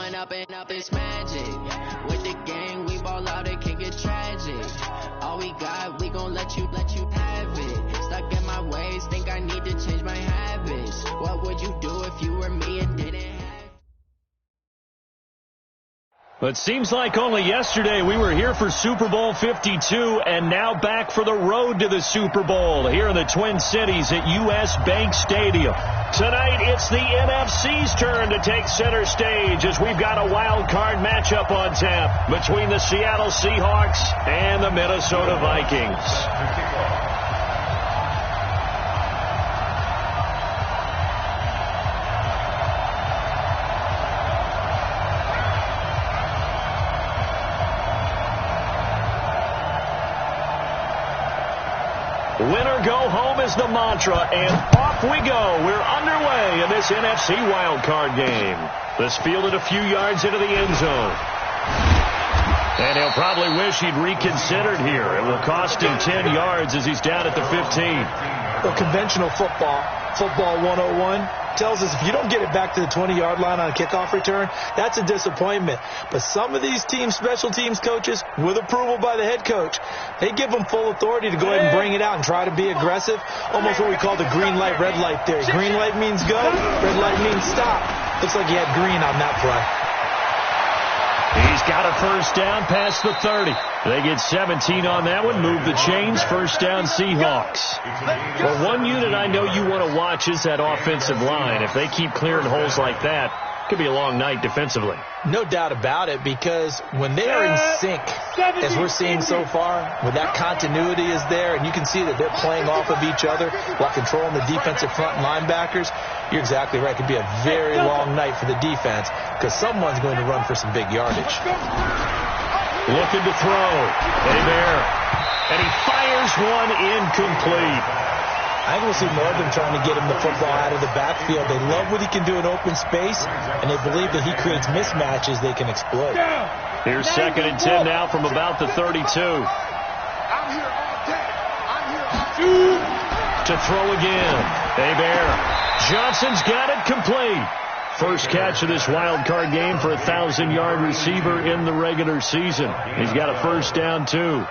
going up and up, it's magic. With the gang, we ball out, it can get tragic. All we got, we gon' let you have it. Stuck in my ways, think I need to change my habits. What would you do if you were me and didn't have? It seems like only yesterday we were here for Super Bowl 52 and now back for the road to the Super Bowl here in the Twin Cities at U.S. Bank Stadium. Tonight it's the NFC's turn to take center stage as we've got a wild card matchup on tap between the Seattle Seahawks and the Minnesota Vikings. Win or go home is the mantra, and off we go. We're underway in this NFC wildcard game. This fielded a few yards into the end zone. And he'll probably wish he'd reconsidered here. It will cost him 10 yards as he's down at the 15. Well, conventional football 101, tells us if you don't get it back to the 20-yard line on a kickoff return, that's a disappointment. But some of these teams, special teams coaches, with approval by the head coach, they give them full authority to go ahead and bring it out and try to be aggressive. Almost what we call the green light, red light theory. Green light means go, red light means stop. Looks like he had green on that play. He's got a first down past the 30. They get 17 on that one. Move the chains. First down, Seahawks. Well, one unit I know you want to watch is that offensive line. If they keep clearing holes like that, it could be a long night defensively. No doubt about it, because when they are in sync, as we're seeing so far, when that continuity is there, and you can see that they're playing off of each other while controlling the defensive front linebackers, you're exactly right. It could be a very long night for the defense because someone's going to run for some big yardage. Looking to throw. There. And he fires one incomplete. I think we'll see more of them trying to get him the football out of the backfield. They love what he can do in open space, and they believe that he creates mismatches they can exploit. Here's 2nd and 10 now from about the 32. To throw again. Johnson's got it complete. First catch of this wild card game for a 1,000-yard receiver in the regular season. He's got a first down, too.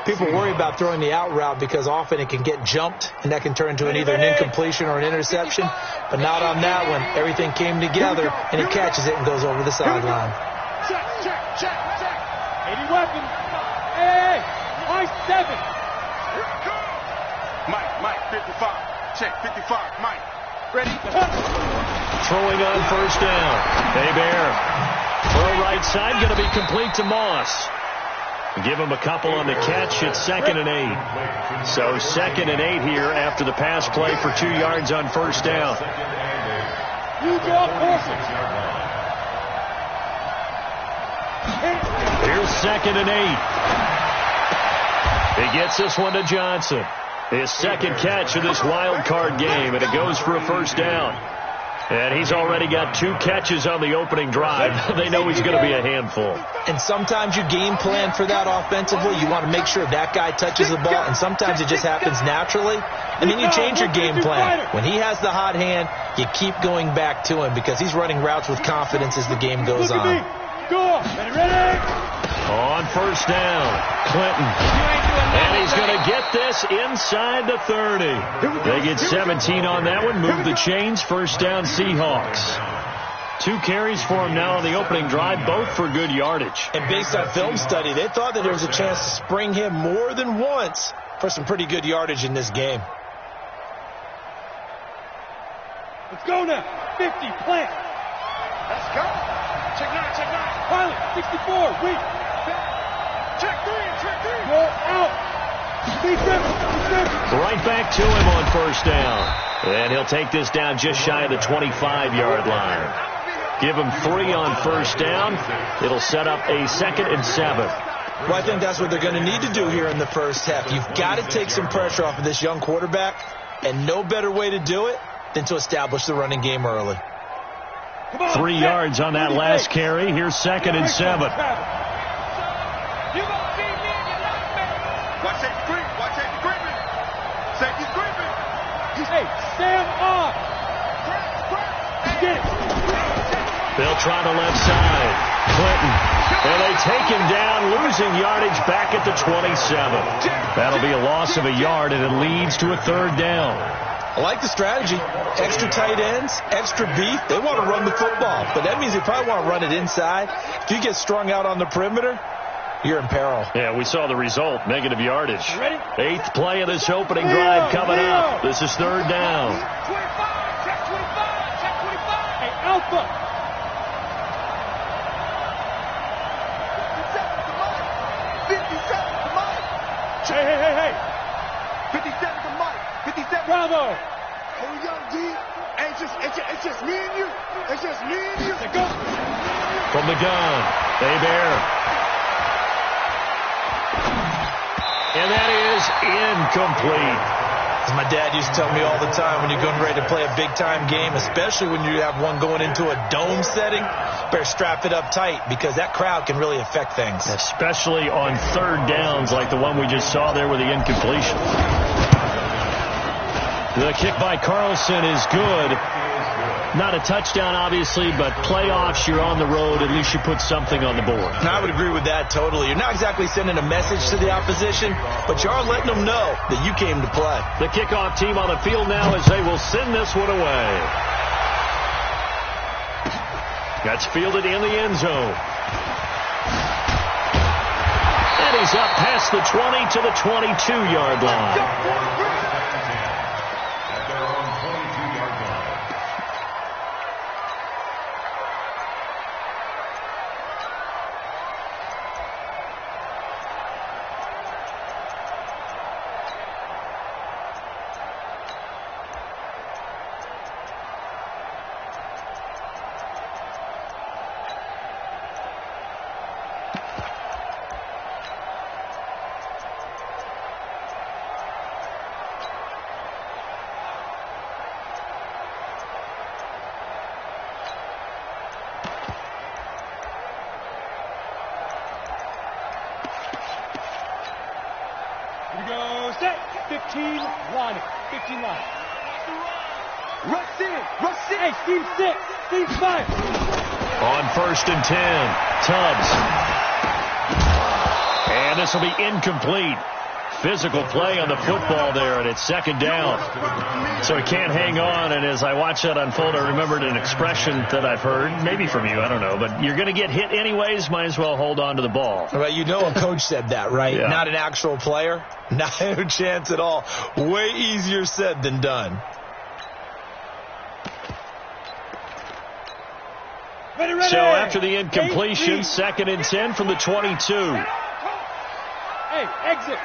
People worry about throwing the out route because often it can get jumped, and that can turn into either an incompletion or an interception. But not on that one. Everything came together, and he catches it and goes over the sideline. Check. 80 weapons. Hey, high 7. Mike, 55. Check, 55, Mike. Ready? Throwing on first down. Throw right side, going to be complete to Moss. Give him a couple on the catch. It's 2nd and 8. So 2nd and 8 here after the pass play for 2 yards on first down. Here's 2nd and 8. He gets this one to Johnson. His second catch of this wild card game, and it goes for a first down. And he's already got 2 catches on the opening drive. They know he's going to be a handful. And sometimes you game plan for that offensively. You want to make sure that guy touches the ball, and sometimes it just happens naturally. And then you change your game plan. When he has the hot hand, you keep going back to him because he's running routes with confidence as the game goes on. Ready? On first down, Clinton. And he's going to get this inside the 30. They get 17 on that one. Move the chains. First down, Seahawks. 2 carries for him now on the opening drive, both for good yardage. And based on film study, they thought that there was a chance to spring him more than once for some pretty good yardage in this game. Let's go now. 50, plant. Let's go. Check 9. Pilot, 64, wait. Check 3. Go out. Right back to him on first down. And he'll take this down just shy of the 25-yard line. Give him 3 on first down. It'll set up a 2nd and 7. Well, I think that's what they're going to need to do here in the first half. You've got to take some pressure off of this young quarterback, and no better way to do it than to establish the running game early. 3 yards on that last carry. Here's 2nd and 7. Watch safety creeping. Safety's creeping. Hey, stand off. Get it. They'll try the left side. Clinton. And they take him down, losing yardage back at the 27. That'll be a loss of a yard, and it leads to a third down. I like the strategy. Extra tight ends, extra beef. They want to run the football, but that means they probably want to run it inside. If you get strung out on the perimeter, you're in peril. Yeah, we saw the result, negative yardage. Ready? 8th play of this opening drive coming up. This is third down. 25, check 25, check 25. Hey, Alpha. 57 to Mike. Hey. 57 to Mike. 57. Bravo. Hold young D. It's just me and you. It's just me and you. Go. From the gun, they bear. And that is incomplete. As my dad used to tell me all the time, when you're going ready to play a big-time game, especially when you have one going into a dome setting, better strap it up tight because that crowd can really affect things. Especially on third downs like the one we just saw there with the incompletion. The kick by Carlson is good. Not a touchdown, obviously, but playoffs, you're on the road. At least you put something on the board. I would agree with that totally. You're not exactly sending a message to the opposition, but you are letting them know that you came to play. The kickoff team on the field now as they will send this one away. That's fielded in the end zone. And he's up past the 20 to the 22-yard line. Here we go, set. 15 line. 15 line. Rush in. Hey, Steve 6. Steve 5. On 1st and 10, Tubbs. And this will be incomplete. Physical play on the football there, and it's second down. So he can't hang on, and as I watch that unfold, I remembered an expression that I've heard, maybe from you, I don't know, but you're going to get hit anyways, might as well hold on to the ball. Well, you know a coach said that, right? Yeah. Not an actual player. Not a chance at all. Way easier said than done. Ready. So after the incompletion, 2nd and 10 from the 22. Hey, exit.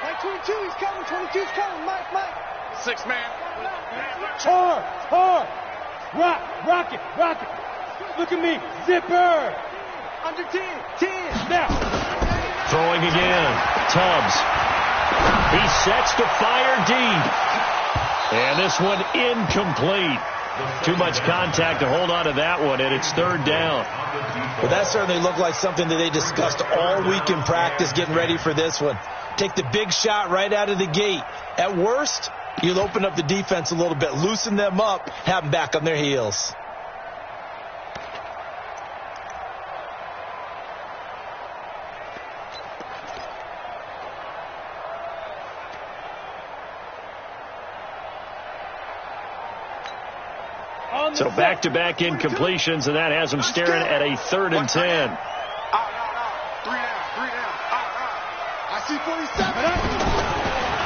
Mike 22, he's coming. 22's coming. Mike. 6 man. Hard. Rock it. Look at me. Zipper. Under 10. Now. Throwing again. Tubbs. He sets to fire deep. And this one incomplete. Too much contact to hold on to that one, and it's third down. Well, that certainly looked like something that they discussed all week in practice getting ready for this one. Take the big shot right out of the gate. At worst, you'll open up the defense a little bit, loosen them up, have them back on their heels. So back-to-back incompletions, and that has them staring at a 3rd and 10. 3 down. I see 47.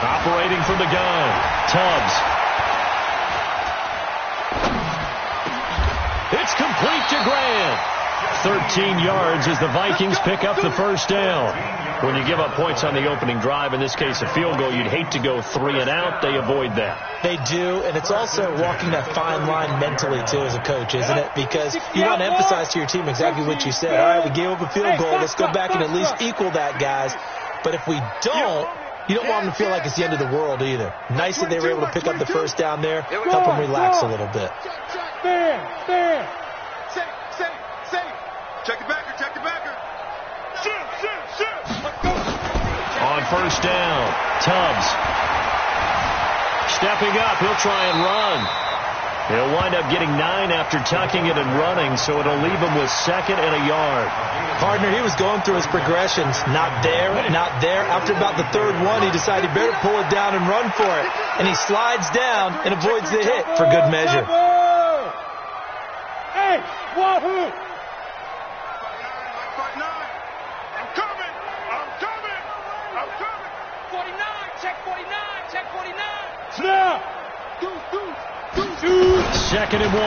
Operating from the gun, Tubbs. It's complete to Grant. 13 yards as the Vikings pick up the first down. When you give up points on the opening drive, in this case a field goal, you'd hate to go 3 and out. They avoid that. They do, and it's also walking that fine line mentally, too, as a coach, isn't it? Because you want to emphasize to your team exactly what you said. All right, we gave up a field goal. Let's go back and at least equal that, guys. But if we don't, you don't want them to feel like it's the end of the world either. Nice that they were able to pick up the first down there, help them relax a little bit. Fair. Check the backer. Shoot. On first down, Tubbs stepping up. He'll try and run. He'll wind up getting 9 after tucking it and running, so it'll leave him with 2nd and a yard. Partner, he was going through his progressions. Not there, not there. After about the 3rd one, he decided he better pull it down and run for it. And he slides down and avoids the hit for good measure. Hey, wahoo! I'm coming! I'm coming! I'm coming! 49, check 49, check 49. Snap! Second and 1.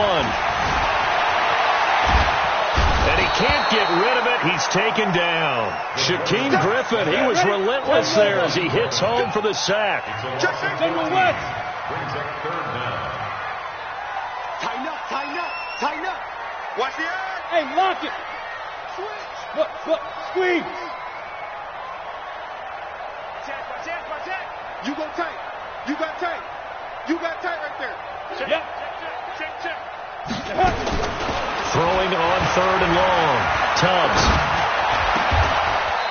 And he can't get rid of it. He's taken down. Shaquem Griffin, he was relentless there as he hits home for the sack. General West! Tighten up, tighten up, tighten up. Watch the eye. Hey, lock it! Switch! Look, squeeze! Check. You go tight. You got tight. You got tight right there. Yep. Check. Throwing on 3rd and long. Tubbs.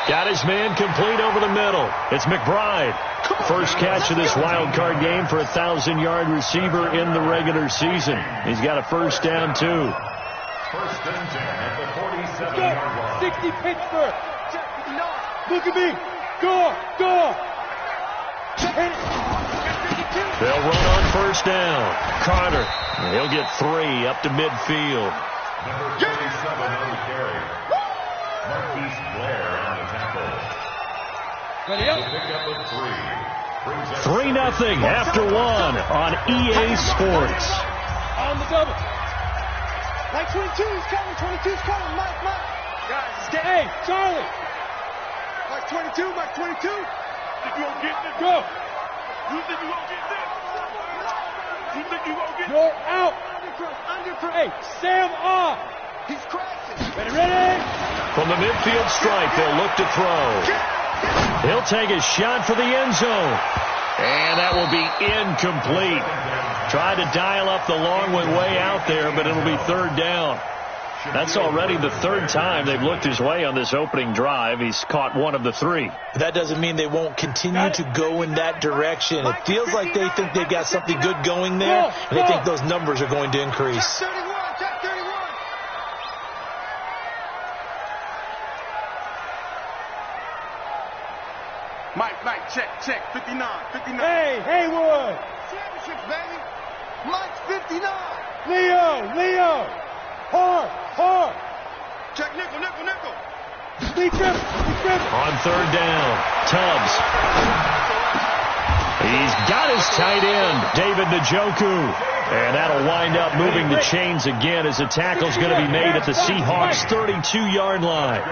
Got his man complete over the middle. It's McBride. First catch of this wild card game for a 1,000-yard receiver in the regular season. He's got a first down, too. First and 10 at the 47-yard line. 60 Pittsburgh. Look at me. Go. They'll run on first down. Carter. He'll get 3 up to midfield. Number 37 on the carry. Marquise Blair on the tackle. Ready The up. pickup of 3. 3-0 after 1 on EA Sports. On the double. Mike 22's coming. 22's coming. Mike. Guys, Hey, Charlie. Mike 22. Think you gonna get this? Go. You think you gonna get this? You think you gonna get this? You're out. Underpress. Hey, Sam off. He's crashing. Ready? From the midfield stripe, they'll look to throw. He'll take a shot for the end zone. And that will be incomplete. Tried to dial up the long one way out there, but it'll be 3rd down. That's already the 3rd time they've looked his way on this opening drive. He's caught 1 of the 3. That doesn't mean they won't continue to go in that direction. It feels like they think they've got something good going there, and they think those numbers are going to increase. Check 31. Mike, check. 59. Hey, Haywood. Championships, baby. Mike's 59. Leo. Hard. Check nickel. Speak him. On 3rd down, Tubbs. He's got his tight end, David Njoku. And that'll wind up moving the chains again as the tackle's going to be made at the Seahawks' 32-yard line.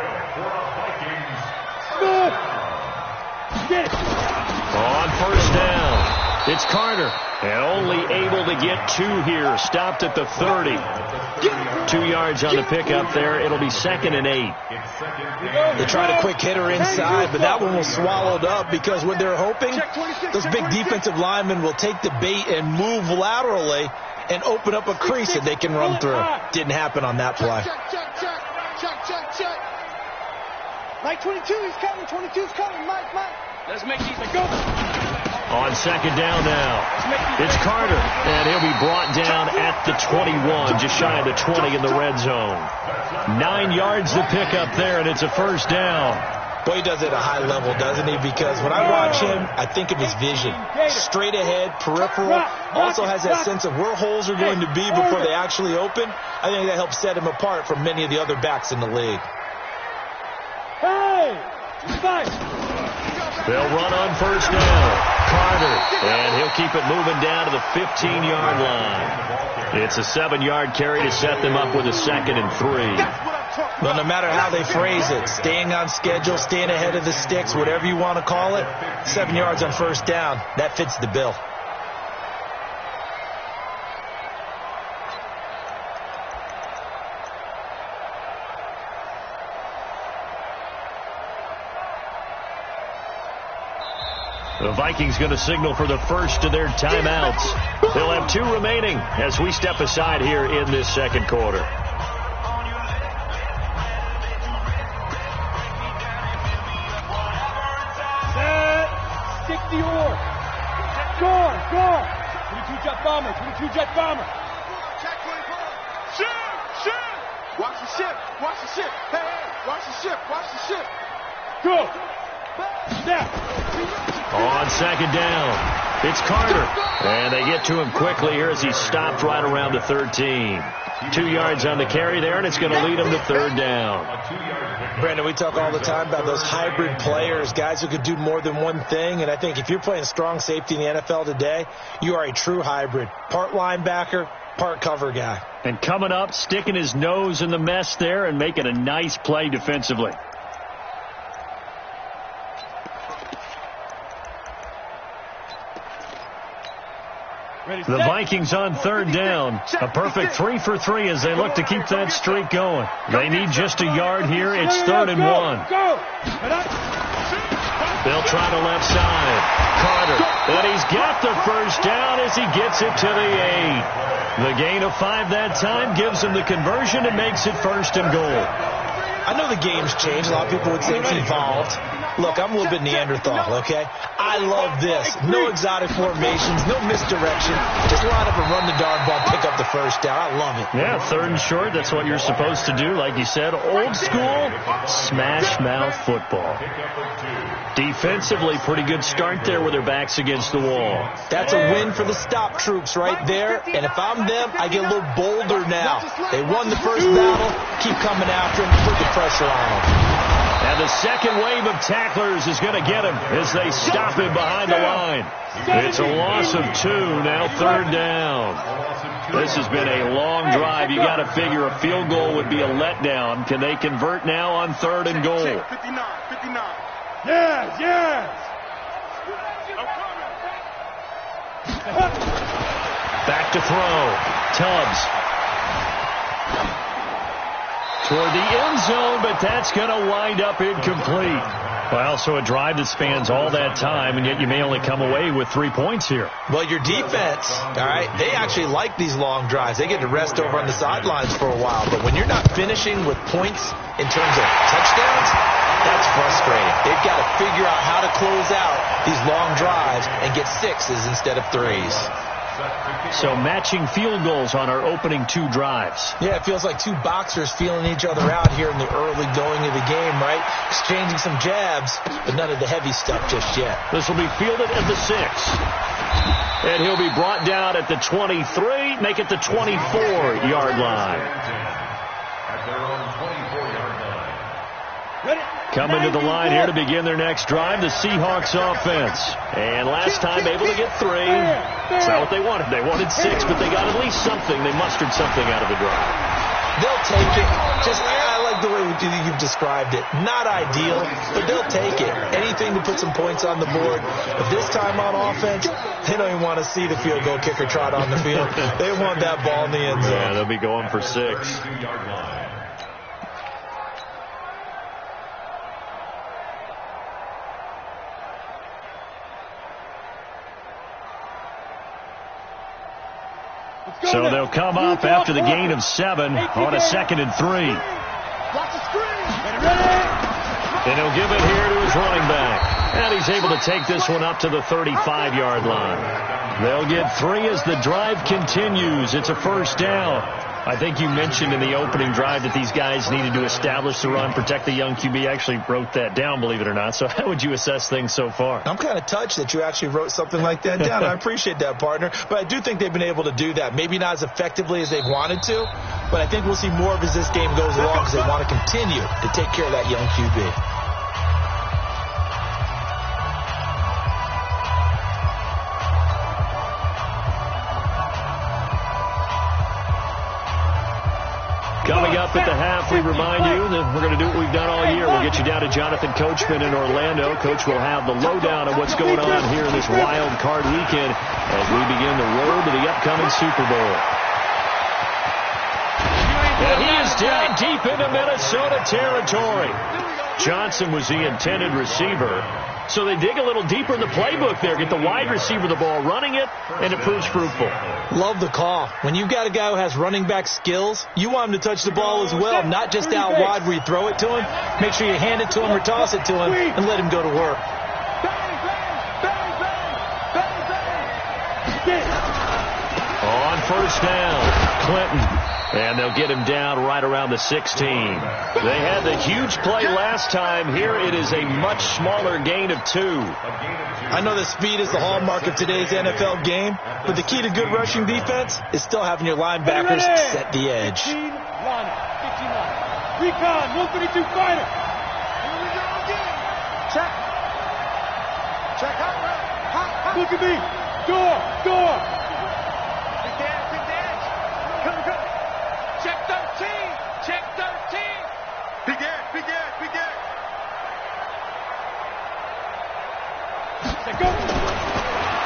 Get it. On first down, it's Carter. And only able to get 2 here. Stopped at the 30. 2 yards on the pickup there. It'll be 2nd and 8. They tried a quick hitter inside, but that one was swallowed up because what they're hoping, those big defensive linemen will take the bait and move laterally and open up a crease that they can run through. Didn't happen on that play. Check. Mike 22 is coming. 22's coming. Mike. Let's make these go. On 2nd down now, it's Carter, and he'll be brought down at the 21, just shy of the 20 in the red zone. 9 yards to pick up there, and it's a first down. Boy, he does it at a high level, doesn't he? Because when I watch him, I think of his vision. Straight ahead, peripheral, also has that sense of where holes are going to be before they actually open. I think that helps set him apart from many of the other backs in the league. Hey! Nice! They'll run on first down. Carter, and he'll keep it moving down to the 15-yard line. It's a 7-yard carry to set them up with a 2nd and 3. Well, no matter how they phrase it, staying on schedule, staying ahead of the sticks, whatever you want to call it, 7 yards on first down, that fits the bill. The Vikings going to signal for the first of their timeouts. They'll have 2 remaining as we step aside here in this second quarter. Set. Stick the oar. Guard. Two-jet bomber. Two-jet bomber. Ship. Watch the ship. Hey, watch the ship. Go. Snap. On second down, it's Carter. And they get to him quickly here as he stopped right around the 13. 2 yards on the carry there, and it's going to lead him to third down. Brandon, we talk all the time about those hybrid players, guys who could do more than one thing. And I think if you're playing strong safety in the NFL today, you are a true hybrid. Part linebacker, part cover guy. And coming up, sticking his nose in the mess there and making a nice play defensively. The Vikings on third down. A perfect 3 for 3 as they look to keep that streak going. They need just a yard here. It's 3rd and 1. They'll try the left side. Carter. And he's got the first down as he gets it to the 8. The gain of 5 that time gives him the conversion and makes it 1st and goal. I know the game's changed. A lot of people would say it's evolved. Look, I'm a little bit Neanderthal, okay? I love this. No exotic formations, no misdirection. Just line up and run the darn ball, pick up the first down. I love it. Yeah, 3rd and short. That's what you're supposed to do. Like you said, old school, smash mouth football. Defensively, pretty good start there with their backs against the wall. That's a win for the stop troops right there. And if I'm them, I get a little bolder now. They won the first battle. Keep coming after them. Put the pressure on them. And the second wave of tacklers is going to get him as they stop him behind the line. It's a loss of 2, now 3rd down. This has been a long drive. You got to figure a field goal would be a letdown. Can they convert now on 3rd and goal? 59. Yes. Back to throw. Tubbs. Toward the end zone, but that's going to wind up incomplete. Well, so a drive that spans all that time, and yet you may only come away with 3 points here. Well, your defense, all right, they actually like these long drives. They get to rest over on the sidelines for a while. But when you're not finishing with points in terms of touchdowns, that's frustrating. They've got to figure out how to close out these long drives and get 6s instead of 3s. So matching field goals on our opening 2 drives. Yeah, it feels like 2 boxers feeling each other out here in the early going of the game, right? Exchanging some jabs, but none of the heavy stuff just yet. This will be fielded at the 6. And he'll be brought down at the 23, make it the 24-yard line. At their own 24-yard line. Coming to the line here to begin their next drive, the Seahawks offense. And last time able to get 3. It's not what they wanted. They wanted 6, but they got at least something. They mustered something out of the drive. They'll take it. I like the way you've described it. Not ideal, but they'll take it. Anything to put some points on the board. But this time on offense, they don't even want to see the field goal kicker trot on the field. They want that ball in the end zone. Yeah, they'll be going for 6. So they'll come up after the gain of 7 on a 2nd and 3. And he'll give it here to his running back. And he's able to take this one up to the 35-yard line. They'll get 3 as the drive continues. It's a 1st down. I think you mentioned in the opening drive that these guys needed to establish the run, protect the young QB. I actually wrote that down, believe it or not. So how would you assess things so far? I'm kind of touched that you actually wrote something like that down. I appreciate that, partner. But I do think they've been able to do that. Maybe not as effectively as they've wanted to, but I think we'll see more of as this game goes along because they want to continue to take care of that young QB. Coming up at the half, we remind you that we're going to do what we've done all year. We'll get you down to Jonathan Coachman in Orlando. Coach will have the lowdown of what's going on here in this wild card weekend as we begin the road to the upcoming Super Bowl. And he is down deep into Minnesota territory. Johnson was the intended receiver. So they dig a little deeper in the playbook there, get the wide receiver the ball, running it, and it proves fruitful. Love the call. When you've got a guy who has running back skills, you want him to touch the ball as well, not just out wide where you throw it to him. Make sure you hand it to him or toss it to him and let him go to work. first down. Clinton. And they'll get him down right around the 16. They had the huge play last time. Here it is a much smaller gain of 2. I know that speed is the hallmark of today's NFL game, but the key to good rushing defense is still having your linebackers set the edge. 15 line, 15 line. Recon, 132 fighter. Here we go again. Check. Check hot. Look at me. Door. Big edge. Come. Check 13. Check 13. Big edge. Go.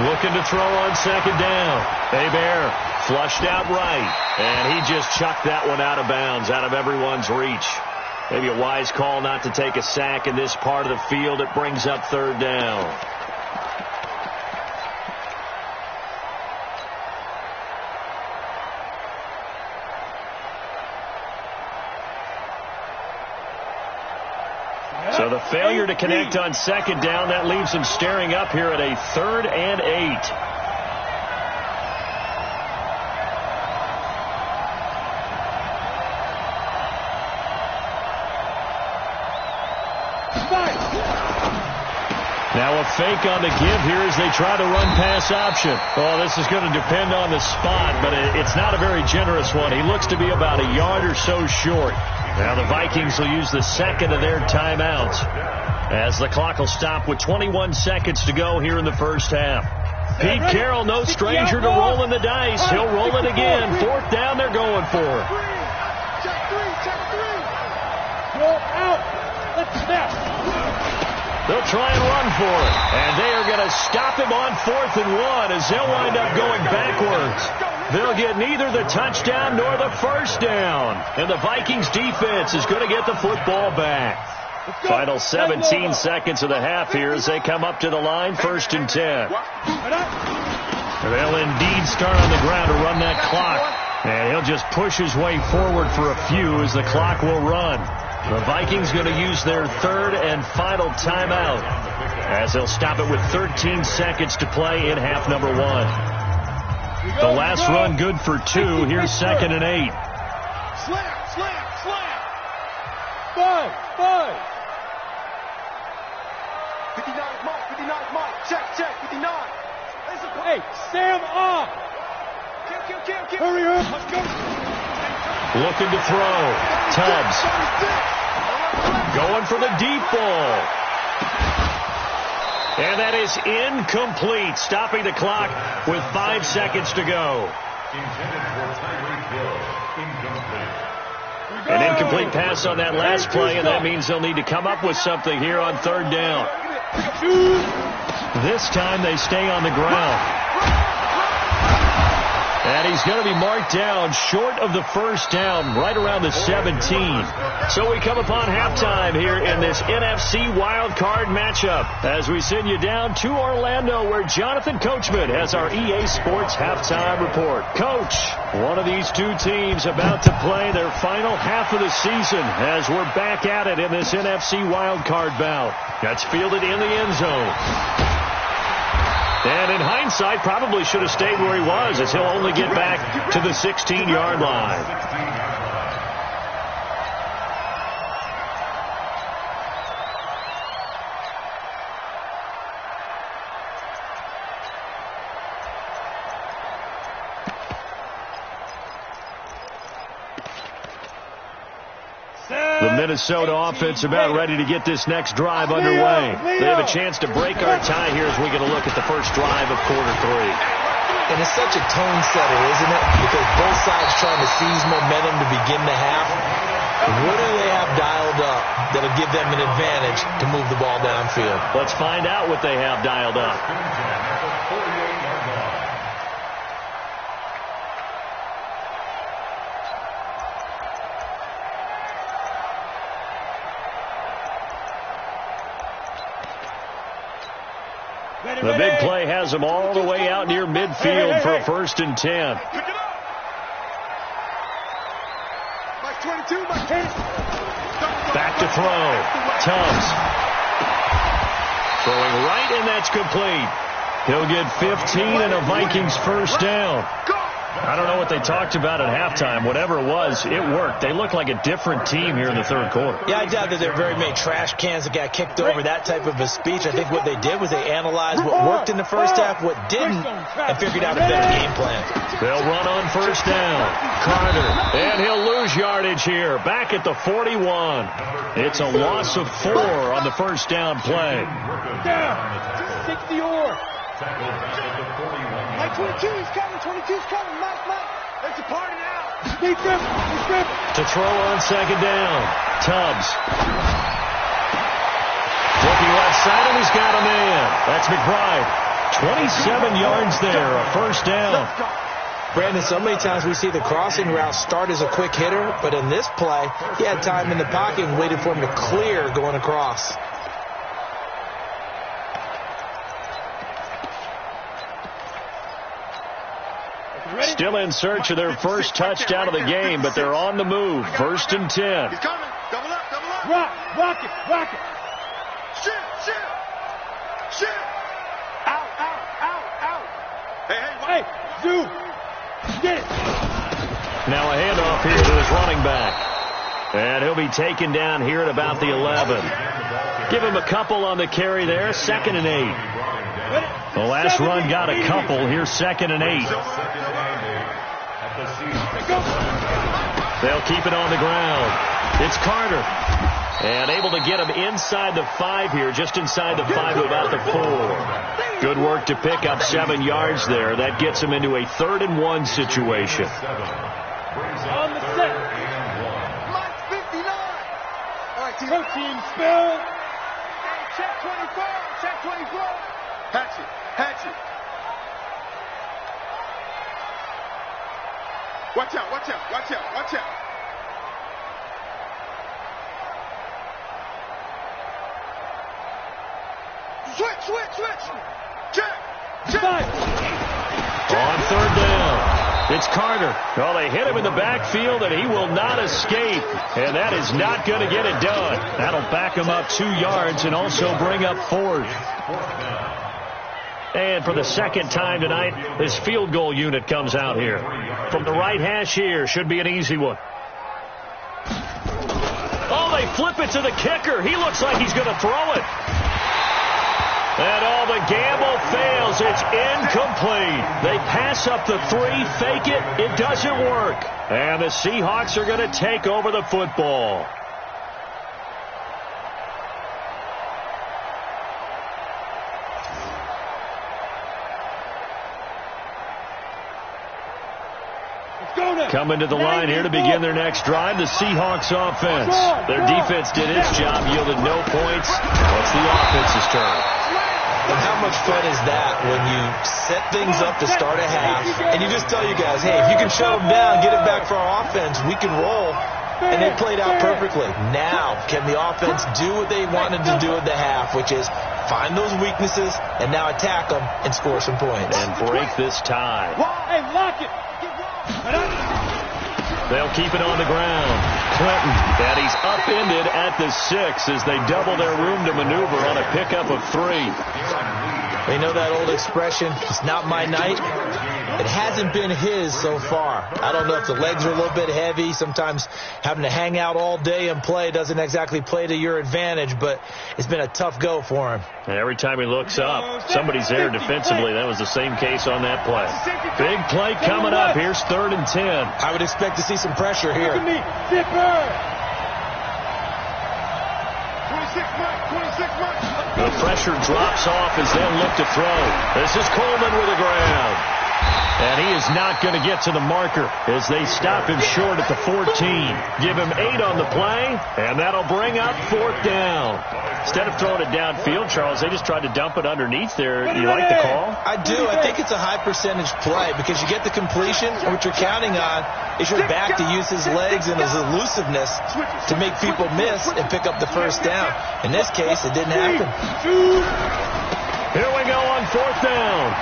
Looking to throw on second down. Hebert flushed out right. And he just chucked that one out of bounds, out of everyone's reach. Maybe a wise call not to take a sack in this part of the field. It brings up third down. So the failure to connect on second down, that leaves him staring up here at a 3rd and 8. Now a fake on the give here as they try to run pass option. Oh, this is going to depend on the spot, but it's not a very generous one. He looks to be about a yard or so short. Now the Vikings will use the second of their timeouts as the clock will stop with 21 seconds to go here in the first half. Pete Carroll, no stranger to rolling the dice. He'll roll it again. 4th down, they're going for. Check three. Go out. Let's snap. They'll try and run for it. And they are going to stop him on 4th and 1 as they'll wind up going backwards. They'll get neither the touchdown nor the first down. And the Vikings defense is going to get the football back. Final 17 seconds of the half here as they come up to the line, 1st and 10. They'll indeed start on the ground to run that clock. And he'll just push his way forward for a few as the clock will run. The Vikings going to use their 3rd and final timeout as they'll stop it with 13 seconds to play in half number 1. The last run good for 2. Here's 2nd and 8. Slam. 5. 59 Mike. Check. 59. Hey, Sam off. Kill. Hurry up. Let's go. Looking to throw. Tubbs. Going for the deep ball. And that is incomplete, stopping the clock with 5 seconds to go. An incomplete pass on that last play, and that means they'll need to come up with something here on 3rd down. This time they stay on the ground. And he's going to be marked down short of the first down, right around the 17. So we come upon halftime here in this NFC wildcard matchup as we send you down to Orlando where Jonathan Coachman has our EA Sports halftime report. Coach, one of these two teams about to play their final half of the season as we're back at it in this NFC wildcard bout. That's fielded in the end zone. And in hindsight, probably should have stayed where he was as he'll only get back to the 16-yard line. The Minnesota offense about ready to get this next drive underway. They have a chance to break our tie here as we get a look at the first drive of quarter 3. And it's such a tone setter, isn't it? Because both sides trying to seize momentum to begin the half. What do they have dialed up that'll give them an advantage to move the ball downfield? Let's find out what they have dialed up. The big play has them all the way out near midfield for a 1st and 10. Back to throw. Tubbs. Throwing right, and that's complete. He'll get 15 and a Vikings first down. I don't know what they talked about at halftime. Whatever it was, it worked. They look like a different team here in the third quarter. Yeah, I doubt that there are very many trash cans that got kicked over, that type of a speech. I think what they did was they analyzed what worked in the first half, what didn't, and figured out a better game plan. They'll run on first down. Carter, and he'll lose yardage here. Back at the 41. It's a loss of 4 on the first down play. 60 or. Mike, 22's coming, 22's coming, Mike. It's a party now. Defense. To throw on second down. Tubbs. Looking left side, and he's got a man. That's McBride. 27 yards there, a first down. Brandon, so many times we see the crossing route start as a quick hitter, but in this play, he had time in the pocket and waited for him to clear going across. Still in search of their first touchdown of the game, but they're on the move. First and 10. He's coming. Double up. Rock it. Shit. Out. Hey. Zoo. Get it. Now a handoff here to his running back. And he'll be taken down here at about the 11. Give him a couple on the carry there. 2nd and 8. The last run got a couple. Here's 2nd and 8. They'll keep it on the ground. It's Carter. And able to get him inside the 5 here, just inside the 5 to about the 4. Good work to pick up 7 yards there. That gets him into a 3rd and 1 situation. On the set. Mike, 59. All right, Team spill. Hey, check 24. Hatchet. Watch out. Switch. Check. On 3rd down, it's Carter. Well, they hit him in the backfield, and he will not escape. And that is not going to get it done. That'll back him up 2 yards and also bring up 4th. And for the second time tonight, this field goal unit comes out here. From the right hash here, should be an easy one. Oh, they flip it to the kicker. He looks like he's going to throw it. And all the gamble fails. It's incomplete. They pass up the 3, fake it. It doesn't work. And the Seahawks are going to take over the football. Coming to the line here to begin their next drive, the Seahawks offense. Their defense did its job, yielded no points. It's the offense's turn. And how much fun is that when you set things up to start a half, and you just tell you guys, hey, if you can shut them down, get it back for our offense, we can roll. And they played out perfectly. Now, can the offense do what they wanted to do at the half, which is find those weaknesses and now attack them and score some points. And break this tie. Hey, lock it. They'll keep it on the ground. Clinton, and he's upended at the 6 as they double their room to maneuver on a pickup of 3. You know that old expression, it's not my night? It hasn't been his so far. I don't know if the legs are a little bit heavy. Sometimes having to hang out all day and play doesn't exactly play to your advantage, but it's been a tough go for him. And every time he looks up, somebody's there defensively. That was the same case on that play. Big play coming up. Here's 3rd and 10. I would expect to see some pressure here. 26 Mike. The pressure drops off as they look to throw. This is Coleman with the ground. And he is not going to get to the marker as they stop him short at the 14. Give him 8 on the play, and that'll bring up 4th down. Instead of throwing it downfield, Charles, they just tried to dump it underneath there. Do you like the call? I do. I think it's a high percentage play because you get the completion, and what you're counting on is your back to use his legs and his elusiveness to make people miss and pick up the first down. In this case, it didn't happen. Here we go on 4th down.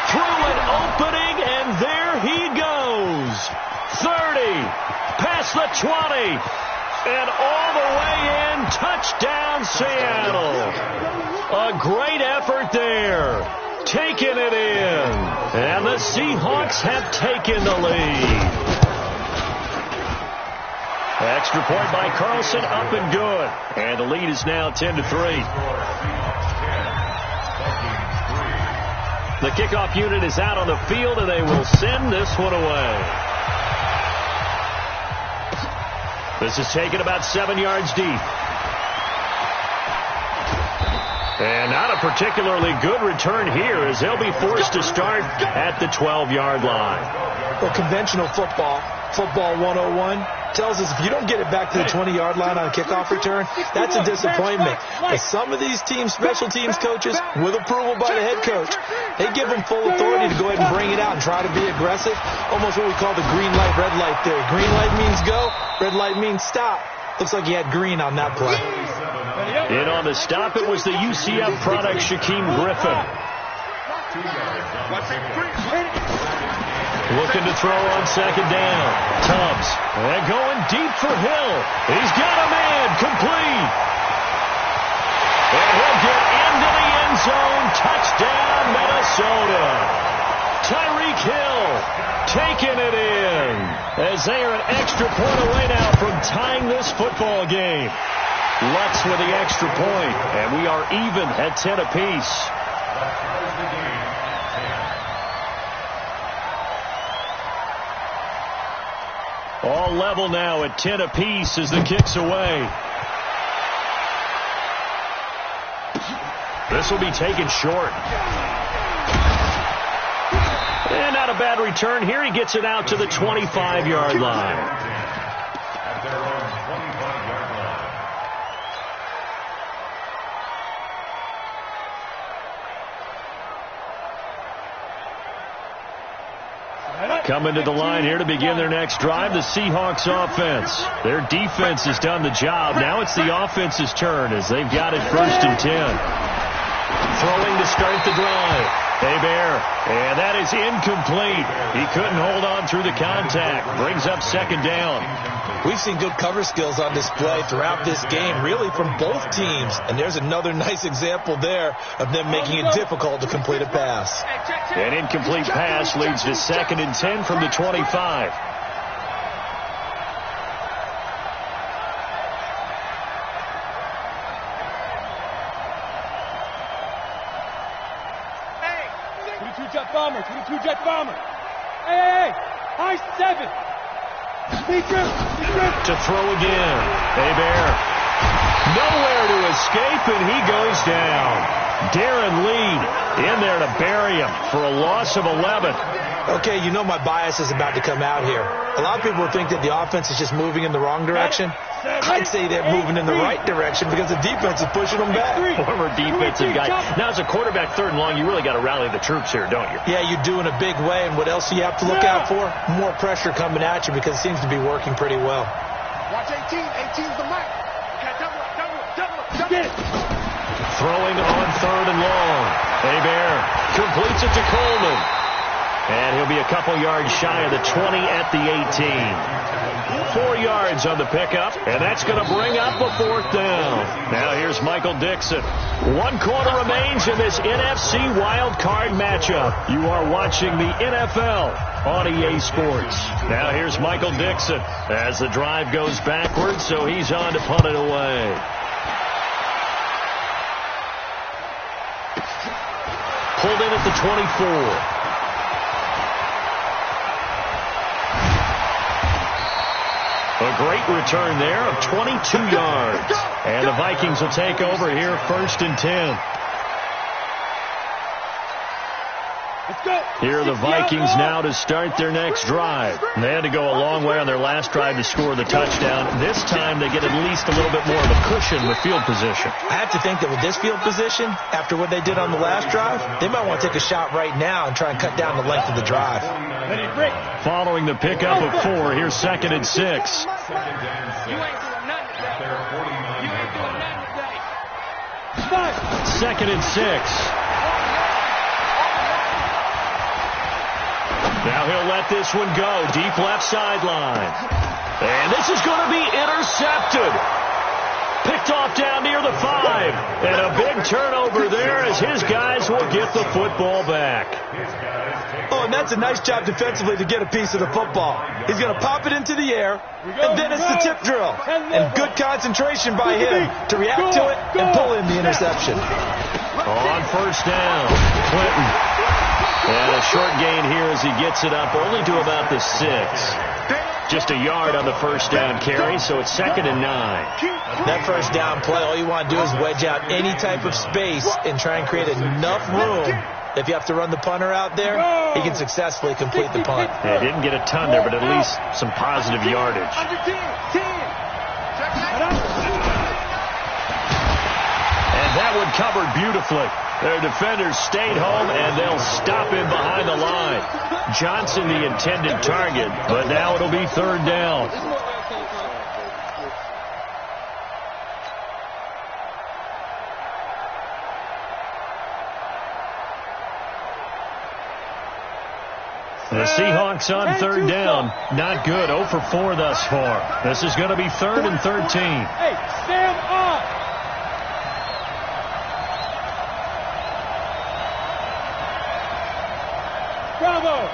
Through an opening, and there he goes. 30, past the 20, and all the way in. Touchdown, Seattle. A great effort there. taking it in. And the Seahawks have taken the lead. Extra point by Carlson, up and good. And the lead is now 10-3. The kickoff unit is out on the field, and they will send this one away. This is taken about 7 yards deep. And not a particularly good return here, as they'll be forced to start at the 12-yard line. Well, conventional football 101, tells us if you don't get it back to the 20-yard line on a kickoff return, that's a disappointment. But some of these teams, special teams coaches, with approval by the head coach, they give them full authority to go ahead and bring it out and try to be aggressive. Almost what we call the green light, red light theory. Green light means go, red light means stop. Looks like he had green on that play. In on the stop, it was the UCF product, Shaquem Griffin. Looking to throw on second down. Tubbs. And going deep for Hill. He's got a man. Complete. And he'll get into the end zone. Touchdown, Minnesota. Tyreek Hill taking it in, as they are an extra point away now from tying this football game. Lutz with the extra point, and we are even at 10 apiece. All level now at 10 apiece as the kick's away. This will be taken short. And not a bad return here. He gets it out to the 25-yard line. At their own 25-yard line. Coming to the line here to begin their next drive, the Seahawks offense. Their defense has done the job. Now it's the offense's turn as they've got it 1st and 10. Throwing to start the drive. Bear, and that is incomplete. He couldn't hold on through the contact. Brings up second down. We've seen good cover skills on display throughout this game, really from both teams. And there's another nice example there of them making it difficult to complete a pass. An incomplete pass leads to 2nd and 10 from the 25. Bomber, 22-jet bomber. Hey, high 7. To throw again. Bear. Nowhere to escape, and he goes down. Darren Lee in there to bury him for a loss of 11. Okay, you know my bias is about to come out here. A lot of people think that the offense is just moving in the wrong direction. I'd say they're moving in the right direction because the defense is pushing them back. Former defensive guy. Now, as a quarterback 3rd and long, you really got to rally the troops here, don't you? Yeah, you do in a big way. And what else do you have to look out for? More pressure coming at you because it seems to be working pretty well. Watch 18. 18's the mic. Okay, double up. Get it. Throwing on 3rd and long. Bear completes it to Coleman. And he'll be a couple yards shy of the 20 at the 18. 4 yards on the pickup, and that's going to bring up a 4th down. Now here's Michael Dixon. 1 quarter remains in this NFC wild card matchup. You are watching the NFL on EA Sports. Now here's Michael Dixon as the drive goes backwards, so he's on to punt it away. Pulled in at the 24. A great return there of 22 yards. And the Vikings will take over here 1st and 10. Here are the Vikings now to start their next drive. They had to go a long way on their last drive to score the touchdown. This time they get at least a little bit more of a cushion with field position. I have to think that with this field position, after what they did on the last drive, they might want to take a shot right now and try and cut down the length of the drive. Following the pickup of 4, here's 2nd and 6. You ain't doing nothing today. You ain't doing nothing today. 2nd and 6. Now he'll let this one go. Deep left sideline. And this is going to be intercepted. Picked off down near the 5. And a big turnover there as as his guys will get the football back. Oh, and that's a nice job defensively to get a piece of the football. He's going to pop it into the air, and then it's the tip drill. And good concentration by him to react to it and pull in the interception. On first down, Clinton. And a short gain here as he gets it up only to about the 6. Just a yard on the first down carry, so it's 2nd and 9. That first down play, all you want to do is wedge out any type of space and try and create enough room. If you have to run the punter out there, he can successfully complete the punt. Yeah, didn't get a ton there, but at least some positive yardage. And that one covered beautifully. Their defenders stayed home, and they'll stop him behind the line. Johnson the intended target, but now it'll be 3rd down. The Seahawks on 3rd down. Not good. 0 for 4 thus far. This is going to be 3rd and 13. Hey, Sam up! Bravo!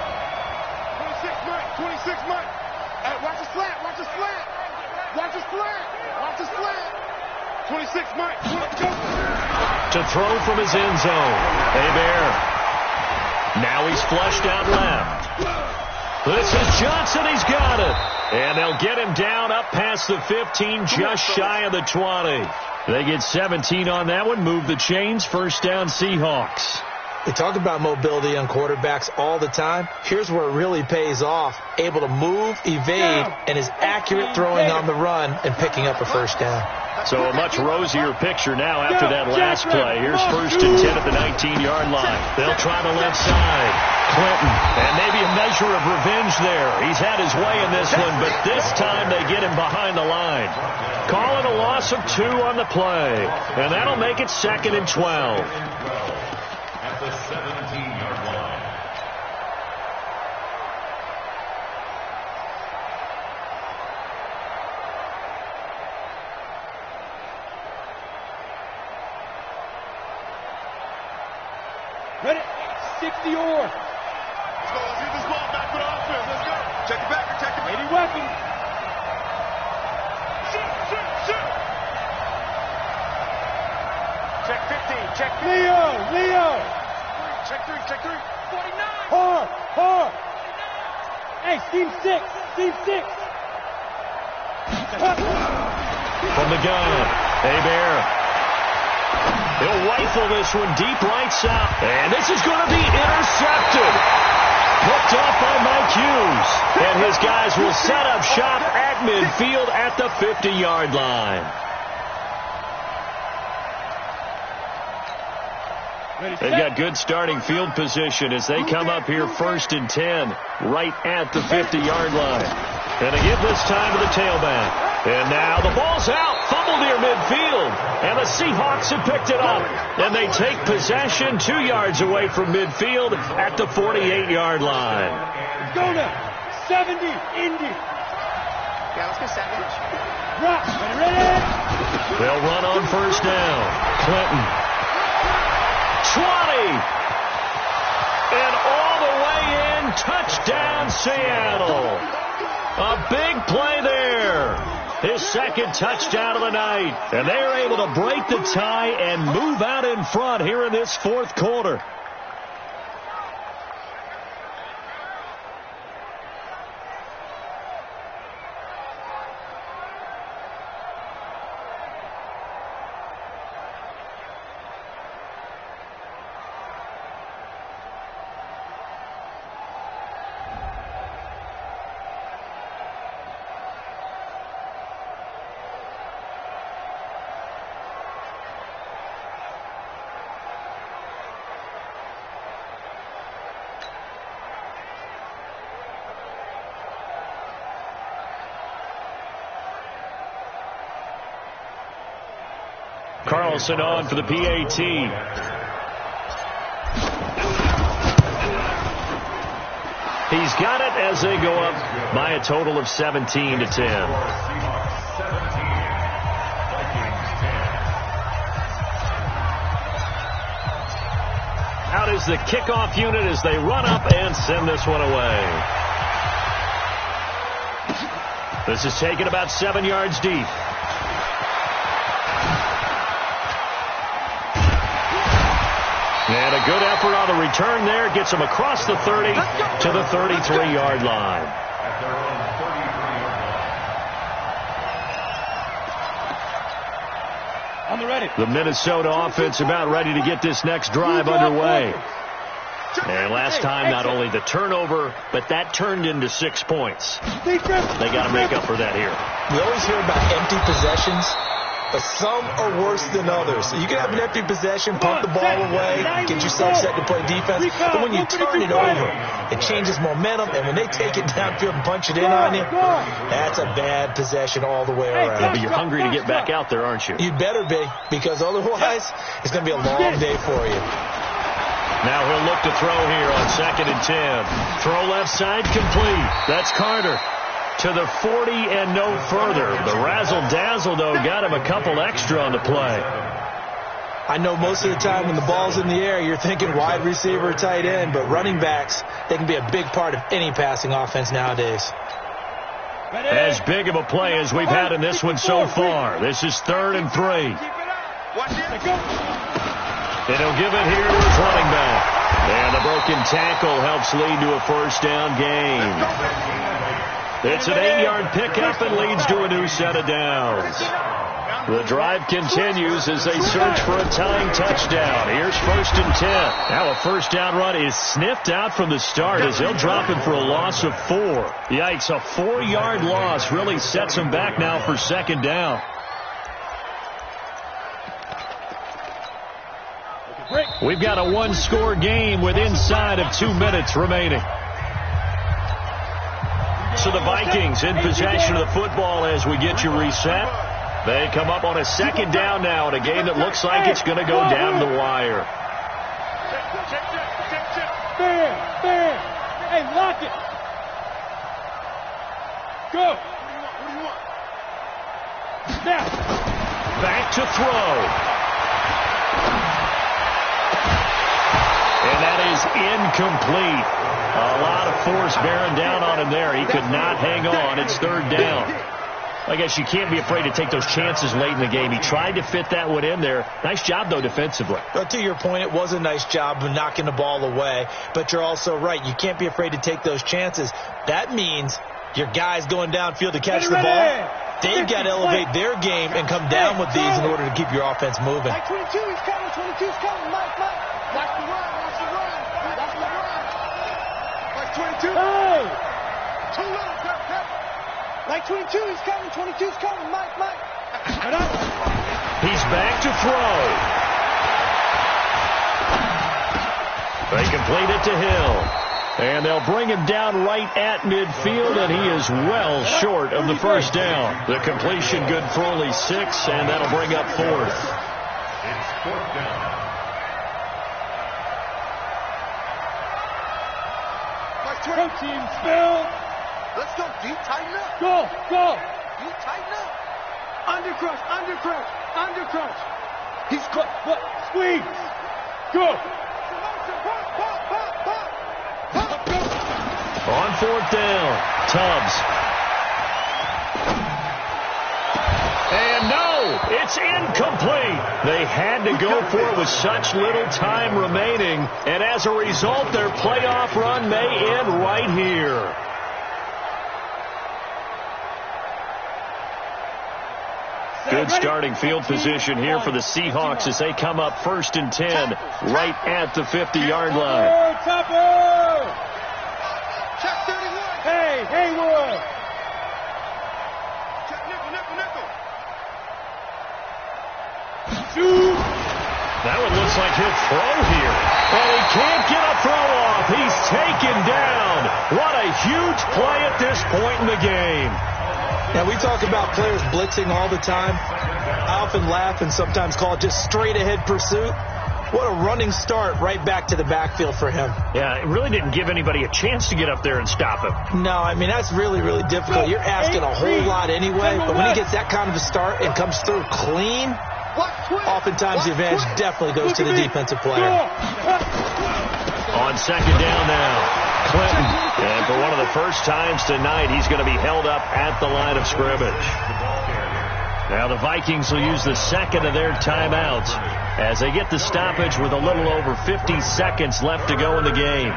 26 Mike. Hey, watch the slant. Watch the slant. 26 Mike. To throw from his end zone. Hebert. Now he's flushed out left. This is Johnson. He's got it. And they'll get him down up past the 15, just shy of the 20. They get 17 on that one. Move the chains. First down, Seahawks. They talk about mobility on quarterbacks all the time. Here's where it really pays off. Able to move, evade, and is accurate throwing on the run and picking up a first down. So a much rosier picture now after that last play. Here's 1st and 10 at the 19-yard line. They'll try the left side. Clinton. And maybe a measure of revenge there. He's had his way in this one, but this time they get him behind the line. Call it a loss of 2 on the play. And that'll make it 2nd and 12. At the 17-yard line. Ready? 60 or. Let's get this ball back for the offense. Let's go. Check it back. 80 weapons. Shoot. Check 15. Check Leo. Check 3. 49. Hard. Hey, scheme 6. From the gun, Hebert. He'll rifle this one deep right side. And this is going to be intercepted. Picked off by Mike Hughes. And his guys will set up shop at midfield at the 50-yard line. They've got good starting field position as they come up here 1st and 10 right at the 50-yard line. And they give this time to the tailback. And now the ball's out. Fumble near midfield. And the Seahawks have picked it up. And they take possession 2 yards away from midfield at the 48-yard line. Go now. 70. Indy. Yeah, let's go 70. Drop. Ready. They'll run on first down. Clinton. 20. And all the way in. Touchdown, Seattle. A big play there. His 2nd touchdown of the night. And they're able to break the tie and move out in front here in this 4th quarter. Carlson on for the PAT. He's got it as they go up by a total of 17 to 10. Out is the kickoff unit as they run up and send this one away. This is taken about 7 yards deep. And a good effort on the return there. Gets them across the 30 to the 33-yard line. The Minnesota offense about ready to get this next drive underway. And last time, not only the turnover, but that turned into 6 points. They got to make up for that here. We always hear about empty possessions, but some are worse than others. So you can have an empty possession, pump the ball away, get yourself set to play defense. But when you turn it over, it changes momentum. And when they take it downfield and punch it in on you, that's a bad possession all the way around. Yeah, but you're hungry to get back out there, aren't you? You'd better be, because otherwise it's going to be a long day for you. Now he'll look to throw here on 2nd and 10. Throw left side complete. That's Carter. To the 40 and no further. The razzle-dazzle, though, got him a couple extra on the play. I know most of the time when the ball's in the air, you're thinking wide receiver, tight end, but running backs, they can be a big part of any passing offense nowadays. As big of a play as we've had in this one so far. This is 3rd and 3. And he'll give it here to his running back. And the broken tackle helps lead to a first down gain. It's an 8-yard pickup and leads to a new set of downs. The drive continues as they search for a tying touchdown. Here's 1st and 10. Now a first down run is sniffed out from the start as they'll drop him for a loss of 4. Yikes, a 4-yard loss really sets him back now for 2nd down. We've got a one-score game with inside of 2 minutes remaining. So the Vikings in possession of the football as we get you reset. They come up on a 2nd down now in a game that looks like it's going to go down the wire. Fair. Hey, lock it. Go. What do you want? Snap. Back to throw. And that is incomplete. A lot of force bearing down on him there. He could not hang on. It's 3rd down. I guess you can't be afraid to take those chances late in the game. He tried to fit that one in there. Nice job, though, defensively. But to your point, it was a nice job of knocking the ball away. But you're also right. You can't be afraid to take those chances. That means your guys going downfield to catch the ball, they've got to elevate their game and come down with these in order to keep your offense moving. Like 22, he's coming. 22's coming. Mike. Watch the run. Like 22. Hey! Too little, Pep. Like 22, he's coming. 22's coming. Mike. He's back to throw. They complete it to Hill. And they'll bring him down right at midfield, and he is well short of the first down. The completion good for only 6, and that'll bring up 4th. It's 4th down. Go, team, Phil. Let's go, D. Tighten up. Go. D. Tighten up. Undercrush. He's caught. Squeeze. Go. On 4th down, Tubbs. And no, it's incomplete. They had to go for it with such little time remaining. And as a result, their playoff run may end right here. Good starting field position here for the Seahawks as they come up 1st and 10 right at the 50-yard line. Topper! Check 31. Hey, Haywood! Check nickel. Shoot! That one looks like he'll throw here. And he can't get a throw off. He's taken down. What a huge play at this point in the game. Now, we talk about players blitzing all the time. I often laugh and sometimes call it just straight-ahead pursuit. What a running start right back to the backfield for him. Yeah, it really didn't give anybody a chance to get up there and stop him. No, I mean, that's really, really difficult. You're asking a whole lot anyway, but when he gets that kind of a start and comes through clean, oftentimes the advantage definitely goes to the defensive player. On second down now, Clinton. And for one of the first times tonight, he's going to be held up at the line of scrimmage. Now the Vikings will use the second of their timeouts as they get the stoppage with a little over 50 seconds left to go in the game.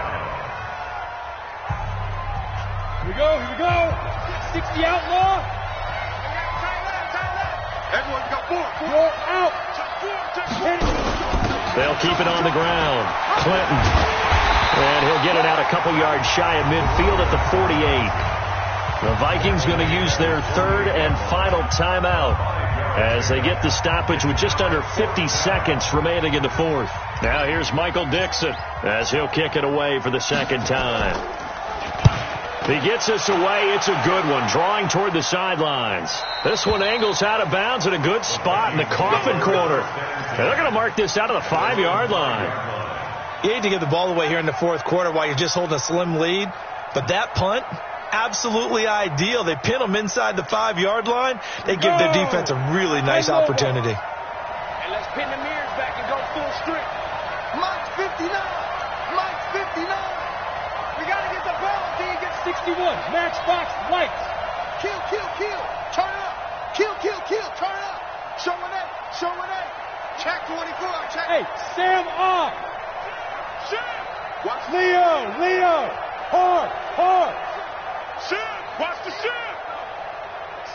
Here we go. 60 outlaw. Everyone's got four. Four out. They'll keep it on the ground. Clinton. And he'll get it out a couple yards shy of midfield at the 48. The Vikings going to use their third and final timeout as they get the stoppage with just under 50 seconds remaining in the fourth. Now here's Michael Dixon as he'll kick it away for the second time. If he gets this away, it's a good one, drawing toward the sidelines. This one angles out of bounds in a good spot in the coffin corner. And they're going to mark this out of the 5-yard line. You hate to get the ball away here in the fourth quarter while you're just holding a slim lead, but that punt, absolutely ideal. They pin them inside the 5-yard line. They give their defense a really nice opportunity. And let's pin the mirrors back and go full strength. Mike's 59. Mike's 59. We got to get the ball until he gets 61. Matchbox lights. Kill. Turn it up. Kill. Turn it up. Show an 8. Check 24. Check. Hey, Sam off. Shit. Watch Leo. Hard. Shit. Watch the shit.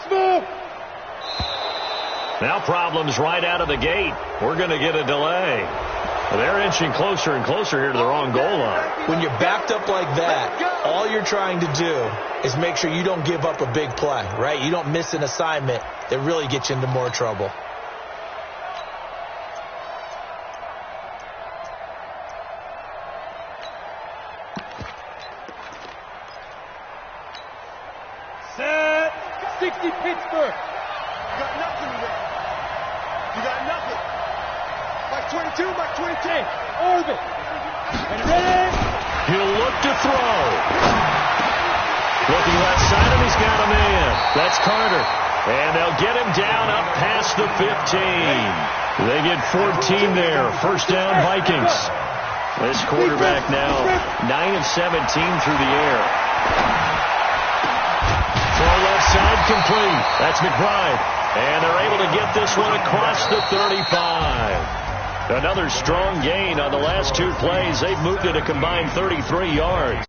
Smooth. Now problems right out of the gate. We're going to get a delay. They're inching closer and closer here to the wrong goal line. When you're backed up like that, all you're trying to do is make sure you don't give up a big play, right? You don't miss an assignment that really gets you into more trouble. Set. 60 Pittsburgh. You got nothing today. You got nothing. Mike 22. Hey, Orbit. And ready. He'll look to throw. Looking left side, and he's got a man. That's Carter. And they'll get him down up past the 15. They get 14 there. First down, Vikings. This quarterback now 9 of 17 through the air. Throw left side complete. That's McBride. And they're able to get this one across the 35. Another strong gain on the last two plays. They've moved it a combined 33 yards.